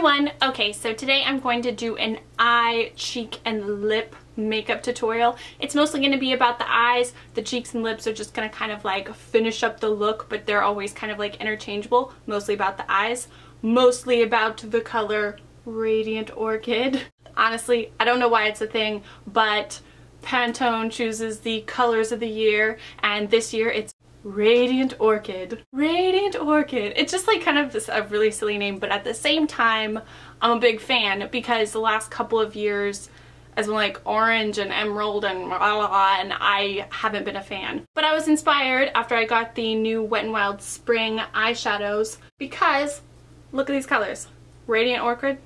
everyone! Okay, so today I'm going to do an eye, cheek, and lip makeup tutorial. It's mostly going to be about the eyes. The cheeks and lips are just going to kind of like finish up the look, but they're always kind of like interchangeable. Mostly about the eyes. Mostly about the color Radiant Orchid. Honestly, I don't know why it's a thing, but Pantone chooses the colors of the year, and this year it's Radiant Orchid. Radiant Orchid. It's just like kind of a really silly name, but at the same time, I'm a big fan because the last couple of years has been like orange and emerald and blah, blah, blah, and I haven't been a fan. But I was inspired after I got the new Wet n Wild Spring eyeshadows because look at these colors. Radiant Orchid.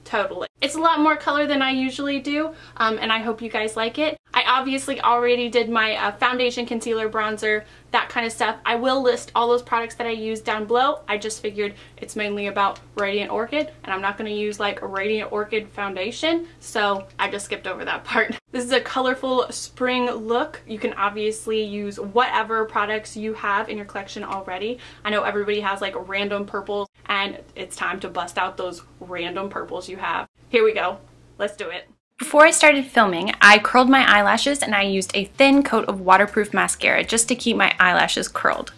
Totally. It's a lot more color than I usually do, and I hope you guys like it. I obviously already did my foundation, concealer, bronzer, that kind of stuff. I will list all those products that I use down below. I just figured it's mainly about Radiant Orchid, and I'm not going to use like a Radiant Orchid foundation, so I just skipped over that part. This is a colorful spring look. You can obviously use whatever products you have in your collection already. I know everybody has like random purples, and it's time to bust out those random purples you have. Here we go. Let's do it. Before I started filming, I curled my eyelashes and I used a thin coat of waterproof mascara just to keep my eyelashes curled.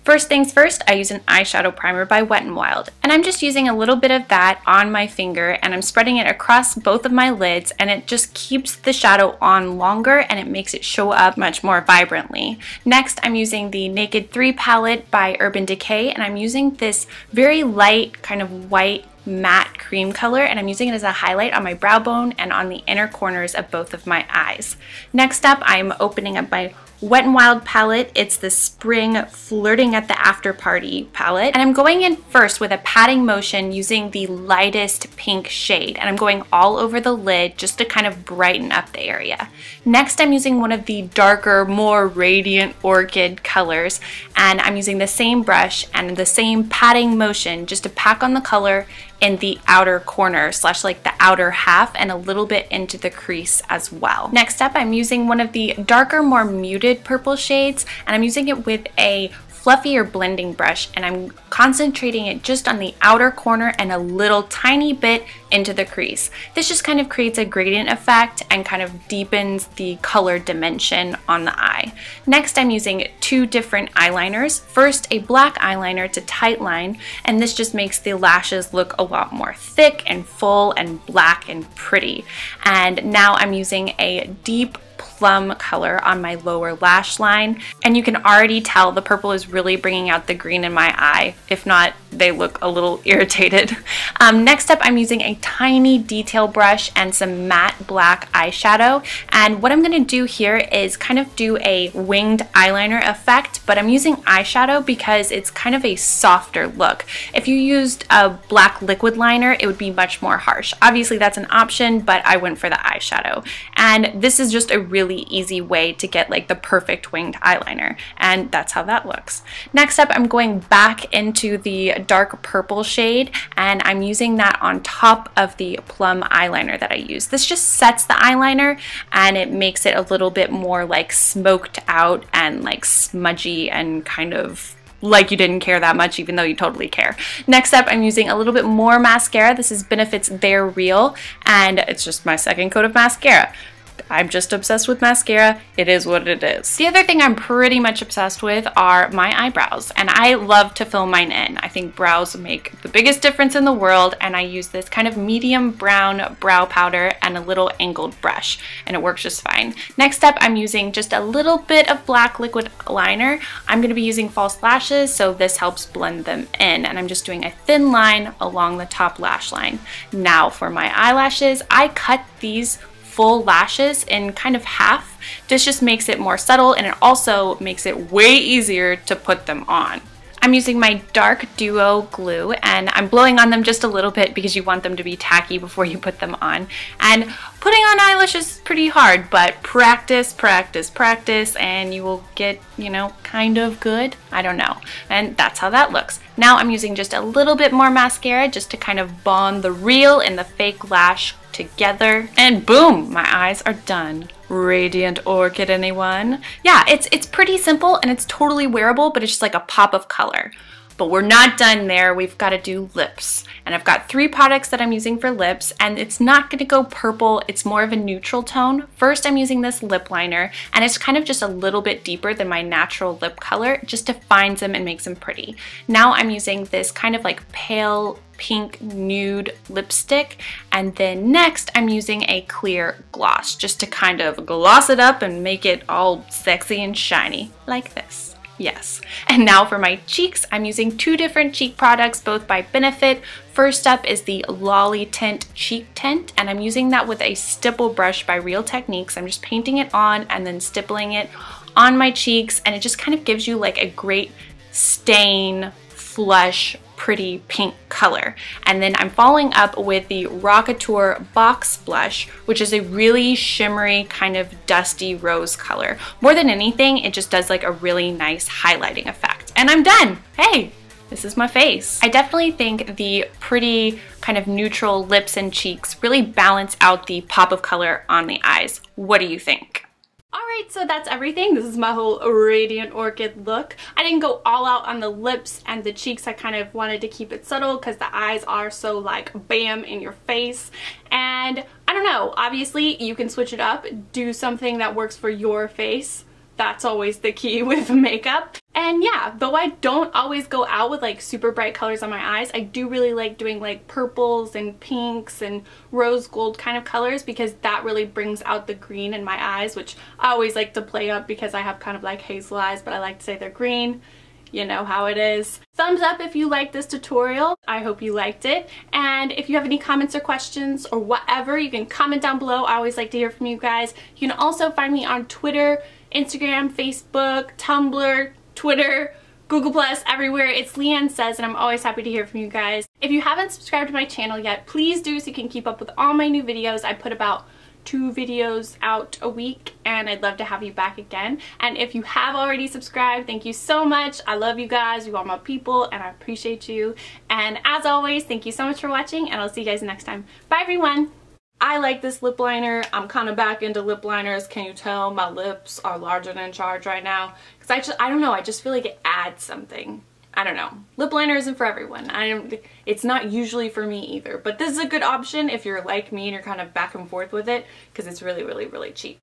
First things first, I use an eyeshadow primer by Wet n Wild, and I'm just using a little bit of that on my finger and I'm spreading it across both of my lids, and it just keeps the shadow on longer and it makes it show up much more vibrantly. Next, I'm using the Naked 3 palette by Urban Decay, and I'm using this very light kind of white matte cream color, and I'm using it as a highlight on my brow bone and on the inner corners of both of my eyes. Next up, I'm opening up my Wet n Wild palette. It's the Spring Flirting at the After Party palette, and I'm going in first with a patting motion using the lightest pink shade, and I'm going all over the lid just to kind of brighten up the area. Next, I'm using one of the darker, more Radiant Orchid colors, and I'm using the same brush and the same patting motion just to pack on the color in the outer corner / like the outer half and a little bit into the crease as well. Next up, I'm using one of the darker, more muted purple shades, and I'm using it with a fluffier blending brush, and I'm concentrating it just on the outer corner and a little tiny bit into the crease. This just kind of creates a gradient effect and kind of deepens the color dimension on the eye. Next, I'm using two different eyeliners. First, a black eyeliner to tightline, and this just makes the lashes look a lot more thick and full and black and pretty. And now I'm using a deep plum color on my lower lash line, and you can already tell the purple is really bringing out the green in my eye. If not, they look a little irritated. Next up, I'm using a tiny detail brush and some matte black eyeshadow, and what I'm going to do here is kind of do a winged eyeliner effect, but I'm using eyeshadow because it's kind of a softer look. If you used a black liquid liner, it would be much more harsh. Obviously that's an option, but I went for the eyeshadow, and this is just a really easy way to get like the perfect winged eyeliner, and that's how that looks. Next up, I'm going back into the dark purple shade, and I'm using that on top of the plum eyeliner that I use. This just sets the eyeliner and it makes it a little bit more like smoked out and like smudgy and kind of like you didn't care that much, even though you totally care. Next up, I'm using a little bit more mascara. This is Benefit's They're Real, and it's just my second coat of mascara. I'm just obsessed with mascara. It is what it is. The other thing I'm pretty much obsessed with are my eyebrows, and I love to fill mine in. I think brows make the biggest difference in the world, and I use this kind of medium brown brow powder and a little angled brush, and it works just fine. Next up, I'm using just a little bit of black liquid liner. I'm going to be using false lashes, so this helps blend them in, and I'm just doing a thin line along the top lash line. Now for my eyelashes, I cut these full lashes in kind of half. This just makes it more subtle, and it also makes it way easier to put them on. I'm using my dark duo glue, and I'm blowing on them just a little bit because you want them to be tacky before you put them on. And putting on eyelashes is pretty hard, but practice, practice, practice, and you will get, you know, kind of good. I don't know. And that's how that looks. Now I'm using just a little bit more mascara just to kind of bond the real and the fake lash together, and boom, my eyes are done. Radiant Orchid, anyone? Yeah, it's pretty simple and it's totally wearable, but it's just like a pop of color. But we're not done there. We've got to do lips. And I've got 3 products that I'm using for lips, and it's not going to go purple. It's more of a neutral tone. First, I'm using this lip liner, and it's kind of just a little bit deeper than my natural lip color. It just defines them and makes them pretty. Now I'm using this kind of like pale pink nude lipstick, and then next I'm using a clear gloss just to kind of gloss it up and make it all sexy and shiny like this. Yes. And now for my cheeks, I'm using 2 different cheek products, both by Benefit. First up is the Lolli Tint Cheek Tint, and I'm using that with a stipple brush by Real Techniques. I'm just painting it on and then stippling it on my cheeks, and it just kind of gives you like a great stain, flush, pretty pink color. And then I'm following up with the Rockateur Box Blush, which is a really shimmery kind of dusty rose color. More than anything, it just does like a really nice highlighting effect. And I'm done. Hey, this is my face. I definitely think the pretty kind of neutral lips and cheeks really balance out the pop of color on the eyes. What do you think? Alright, so that's everything. This is my whole Radiant Orchid look. I didn't go all out on the lips and the cheeks. I kind of wanted to keep it subtle because the eyes are so like bam in your face. And I don't know, obviously you can switch it up, do something that works for your face. That's always the key with makeup. And yeah, though I don't always go out with like super bright colors on my eyes, I do really like doing like purples and pinks and rose gold kind of colors because that really brings out the green in my eyes, which I always like to play up because I have kind of like hazel eyes, but I like to say they're green. You know how it is. Thumbs up if you liked this tutorial. I hope you liked it. And if you have any comments or questions or whatever, you can comment down below. I always like to hear from you guys. You can also find me on Twitter, Instagram, Facebook, Tumblr, Twitter, Google+, everywhere. It's LeighAnnSays, and I'm always happy to hear from you guys. If you haven't subscribed to my channel yet, please do so you can keep up with all my new videos. I put about 2 videos out a week, and I'd love to have you back again. And if you have already subscribed, thank you so much. I love you guys. You are my people, and I appreciate you. And as always, thank you so much for watching, and I'll see you guys next time. Bye, everyone. I like this lip liner. I'm kind of back into lip liners. Can you tell my lips are larger than charged right now? Because I don't know, I just feel like it adds something. I don't know. Lip liner isn't for everyone. It's not usually for me either. But this is a good option if you're like me and you're kind of back and forth with it because it's really, really, really cheap.